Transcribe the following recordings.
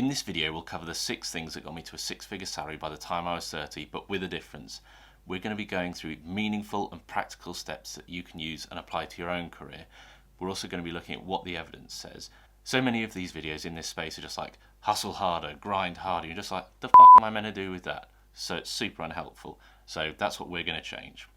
In this video, we'll cover the 6 things that got me to a 6-figure salary by the time I was 30, but with a difference. We're going to be going through meaningful and practical steps that you can use and apply to your own career. We're also going to be looking at what the evidence says. So many of these videos in this space are just like, hustle harder, grind harder. You're just like, the fuck am I meant to do with that? So it's super unhelpful. So that's what we're going to change.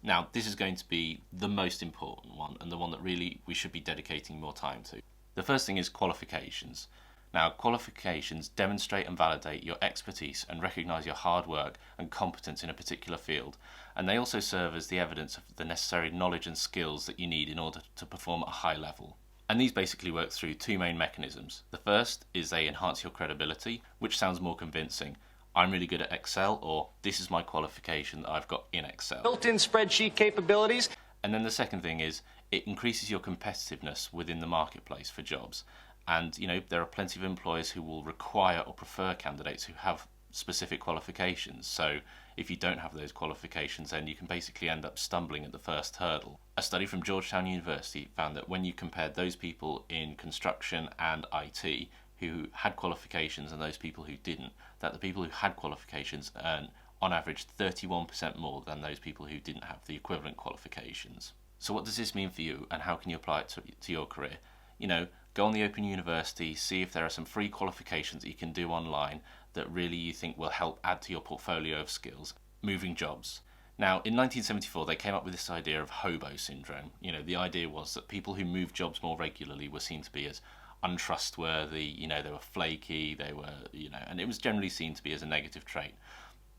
Now, this is going to be the most important one and the one that really we should be dedicating more time to. The first thing is qualifications. Now, qualifications demonstrate and validate your expertise and recognise your hard work and competence in a particular field, and they also serve as the evidence of the necessary knowledge and skills that you need in order to perform at a high level. And these basically work through 2 main mechanisms. The first is they enhance your credibility, which sounds more convincing. I'm really good at Excel, or this is my qualification that I've got in Excel. Built-in spreadsheet capabilities. And then the second thing is it increases your competitiveness within the marketplace for jobs. And, you know, there are plenty of employers who will require or prefer candidates who have specific qualifications. So if you don't have those qualifications, then you can basically end up stumbling at the first hurdle. A study from Georgetown University found that when you compared those people in construction and IT who had qualifications and those people who didn't, that the people who had qualifications earn on average 31% more than those people who didn't have the equivalent qualifications. So what does this mean for you, and how can you apply it to your career? You know, go on the Open University, see if there are some free qualifications that you can do online that really you think will help add to your portfolio of skills. Moving jobs. Now, in 1974, they came up with this idea of hobo syndrome. You know, the idea was that people who moved jobs more regularly were seen to be as untrustworthy, you know, they were flaky, they were, you know, and it was generally seen to be as a negative trait.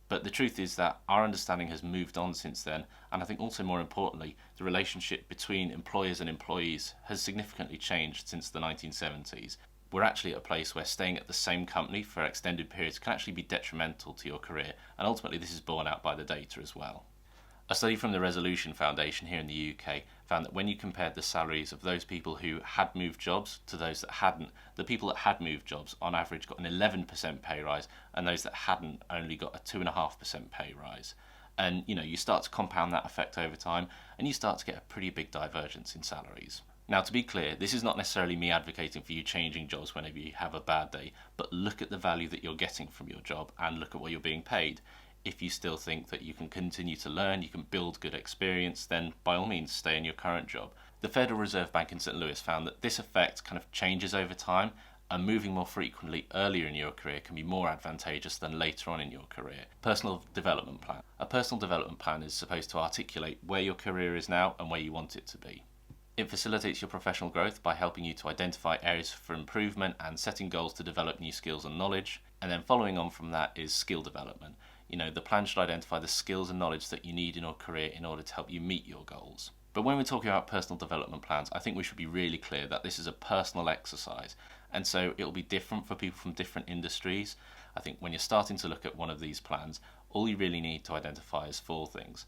But the truth is that our understanding has moved on since then, and I think also more importantly, the relationship between employers and employees has significantly changed since the 1970s. We're actually at a place where staying at the same company for extended periods can actually be detrimental to your career, and ultimately this is borne out by the data as well. A study from the Resolution Foundation here in the UK found that when you compared the salaries of those people who had moved jobs to those that hadn't, the people that had moved jobs on average got an 11% pay rise, and those that hadn't only got a 2.5% pay rise. And you know, you start to compound that effect over time and you start to get a pretty big divergence in salaries. Now, to be clear, this is not necessarily me advocating for you changing jobs whenever you have a bad day, but look at the value that you're getting from your job and look at what you're being paid. If you still think that you can continue to learn, you can build good experience, then by all means stay in your current job. The Federal Reserve Bank in St. Louis found that this effect kind of changes over time, and moving more frequently earlier in your career can be more advantageous than later on in your career. Personal development plan. A personal development plan is supposed to articulate where your career is now and where you want it to be. It facilitates your professional growth by helping you to identify areas for improvement and setting goals to develop new skills and knowledge. And then following on from that is skill development. You know, the plan should identify the skills and knowledge that you need in your career in order to help you meet your goals. But when we're talking about personal development plans, I think we should be really clear that this is a personal exercise. And so it'll be different for people from different industries. I think when you're starting to look at one of these plans, all you really need to identify is 4 things.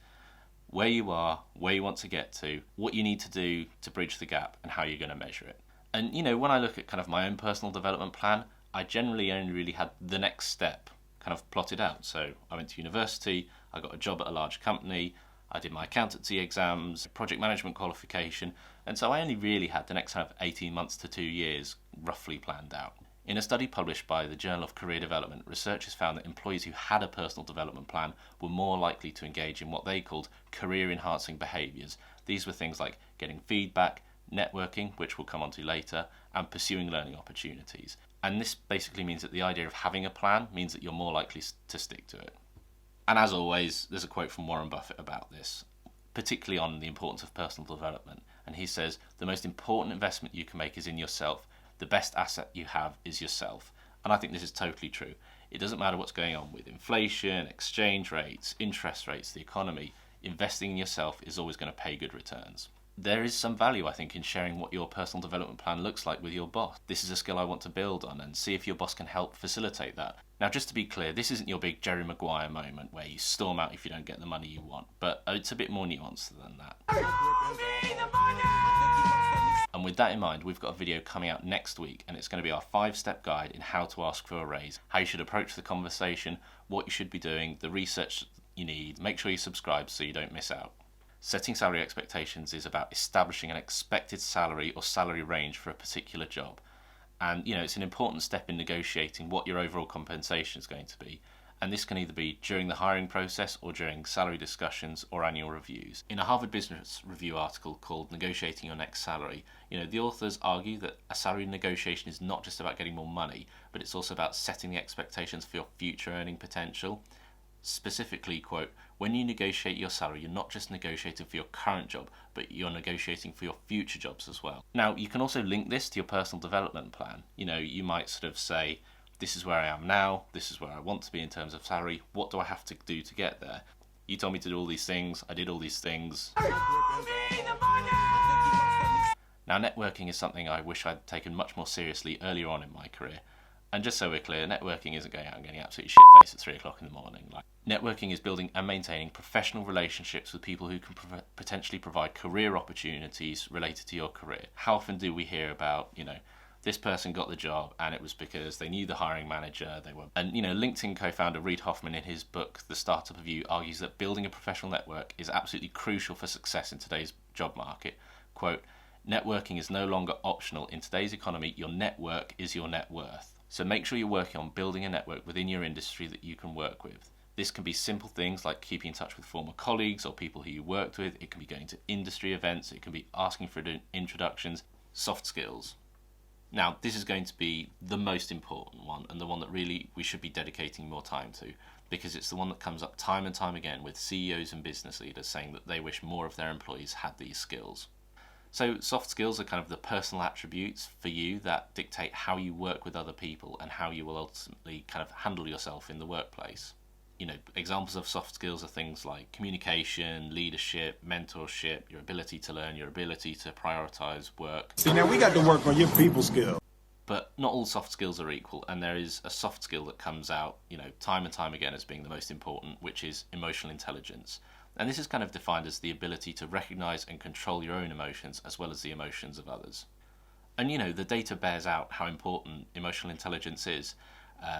Where you are, where you want to get to, what you need to do to bridge the gap, and how you're going to measure it. And you know, when I look at kind of my own personal development plan, I generally only really had the next step kind of plotted out. So I went to university, I got a job at a large company, I did my accountancy exams, project management qualification, and so I only really had the next kind of 18 months to 2 years roughly planned out. In a study published by the Journal of Career Development, researchers found that employees who had a personal development plan were more likely to engage in what they called career-enhancing behaviours. These were things like getting feedback, networking, which we'll come on to later, and pursuing learning opportunities. And this basically means that the idea of having a plan means that you're more likely to stick to it. And as always, there's a quote from Warren Buffett about this, particularly on the importance of personal development. And he says, the most important investment you can make is in yourself. The best asset you have is yourself. And I think this is totally true. It doesn't matter what's going on with inflation, exchange rates, interest rates, the economy. Investing in yourself is always going to pay good returns. There is some value, I think, in sharing what your personal development plan looks like with your boss. This is a skill I want to build on, and see if your boss can help facilitate that. Now, just to be clear, this isn't your big Jerry Maguire moment where you storm out if you don't get the money you want, but it's a bit more nuanced than that. And with that in mind, we've got a video coming out next week, and it's going to be our 5-step guide in how to ask for a raise, how you should approach the conversation, what you should be doing, the research you need. Make sure you subscribe so you don't miss out. Setting salary expectations is about establishing an expected salary or salary range for a particular job. And, it's an important step in negotiating what your overall compensation is going to be. And this can either be during the hiring process or during salary discussions or annual reviews. In a Harvard Business Review article called Negotiating Your Next Salary, the authors argue that a salary negotiation is not just about getting more money, but it's also about setting the expectations for your future earning potential. Specifically, quote, when you negotiate your salary, you're not just negotiating for your current job, but you're negotiating for your future jobs as well. Now, you can also link this to your personal development plan. You might sort of say, this is where I am now, this is where I want to be in terms of salary, what do I have to do to get there? You told me to do all these things, I did all these things. Now, networking is something I wish I'd taken much more seriously earlier on in my career. And just so we're clear, networking isn't going out and getting absolutely shit-faced at 3 o'clock in the morning. Networking is building and maintaining professional relationships with people who can potentially provide career opportunities related to your career. How often do we hear about, this person got the job and it was because they knew the hiring manager, LinkedIn co-founder Reid Hoffman in his book, The Startup of You, argues that building a professional network is absolutely crucial for success in today's job market. Quote, networking is no longer optional. In today's economy, your network is your net worth. So make sure you're working on building a network within your industry that you can work with. This can be simple things like keeping in touch with former colleagues or people who you worked with. It can be going to industry events. It can be asking for introductions. Soft skills. Now, this is going to be the most important one and the one that really we should be dedicating more time to, because it's the one that comes up time and time again with CEOs and business leaders saying that they wish more of their employees had these skills. So soft skills are kind of the personal attributes for you that dictate how you work with other people and how you will ultimately kind of handle yourself in the workplace. Examples of soft skills are things like communication, leadership, mentorship, your ability to learn, your ability to prioritize work. See, now we got to work on your people skills. But not all soft skills are equal, and there is a soft skill that comes out, time and time again as being the most important, which is emotional intelligence. And this is kind of defined as the ability to recognize and control your own emotions as well as the emotions of others. And the data bears out how important emotional intelligence is.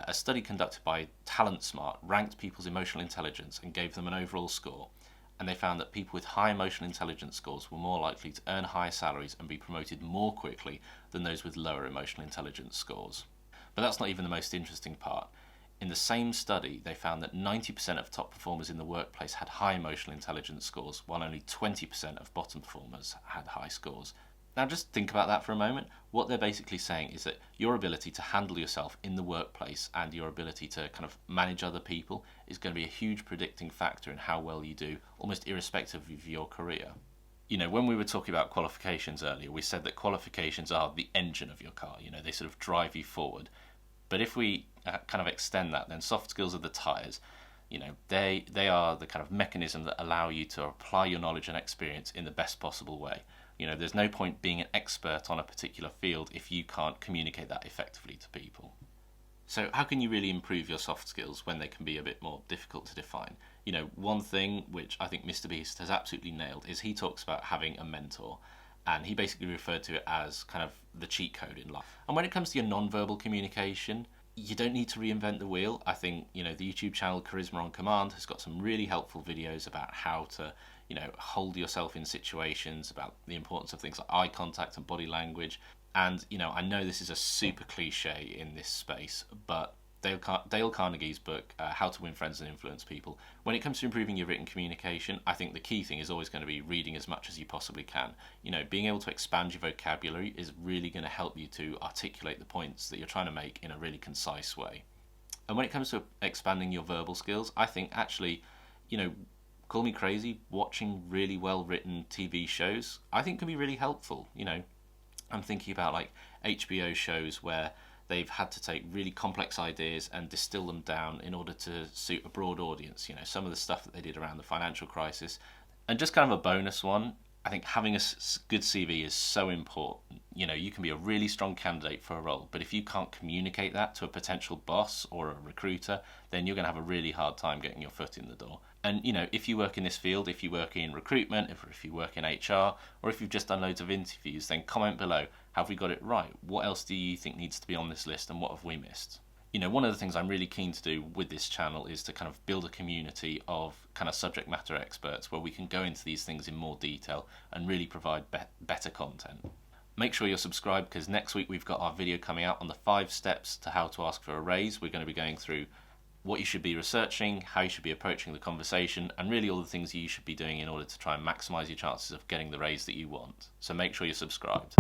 A study conducted by TalentSmart ranked people's emotional intelligence and gave them an overall score. And they found that people with high emotional intelligence scores were more likely to earn higher salaries and be promoted more quickly than those with lower emotional intelligence scores. But that's not even the most interesting part. In the same study, they found that 90% of top performers in the workplace had high emotional intelligence scores, while only 20% of bottom performers had high scores. Now just think about that for a moment. What they're basically saying is that your ability to handle yourself in the workplace and your ability to kind of manage other people is going to be a huge predicting factor in how well you do, almost irrespective of your career. When we were talking about qualifications earlier, we said that qualifications are the engine of your car. They sort of drive you forward. But if we kind of extend that, then soft skills are the tyres. They are the kind of mechanism that allow you to apply your knowledge and experience in the best possible way. There's no point being an expert on a particular field if you can't communicate that effectively to people. So how can you really improve your soft skills when they can be a bit more difficult to define? One thing which I think Mr. Beast has absolutely nailed is he talks about having a mentor. And he basically referred to it as kind of the cheat code in life. And when it comes to your non-verbal communication, you don't need to reinvent the wheel. I think, the YouTube channel Charisma on Command has got some really helpful videos about how to, hold yourself in situations, about the importance of things like eye contact and body language. And, I know this is a super cliche in this space, but Dale Carnegie's book, How to Win Friends and Influence People, when it comes to improving your written communication, I think the key thing is always going to be reading as much as you possibly can. Being able to expand your vocabulary is really going to help you to articulate the points that you're trying to make in a really concise way. And when it comes to expanding your verbal skills, I think actually, call me crazy, watching really well written TV shows, I think can be really helpful. I'm thinking about like HBO shows where they've had to take really complex ideas and distill them down in order to suit a broad audience. Some of the stuff that they did around the financial crisis. And just kind of a bonus one, I think having a good CV is so important. You can be a really strong candidate for a role, but if you can't communicate that to a potential boss or a recruiter, then you're going to have a really hard time getting your foot in the door. And, if you work in this field, if you work in recruitment, if you work in HR, or if you've just done loads of interviews, then comment below, have we got it right? What else do you think needs to be on this list and what have we missed? One of the things I'm really keen to do with this channel is to kind of build a community of kind of subject matter experts where we can go into these things in more detail and really provide better content. make sure you're subscribed, because next week we've got our video coming out on the 5 steps to how to ask for a raise. We're going to be going through what you should be researching, how you should be approaching the conversation, and really all the things you should be doing in order to try and maximise your chances of getting the raise that you want. So make sure you're subscribed.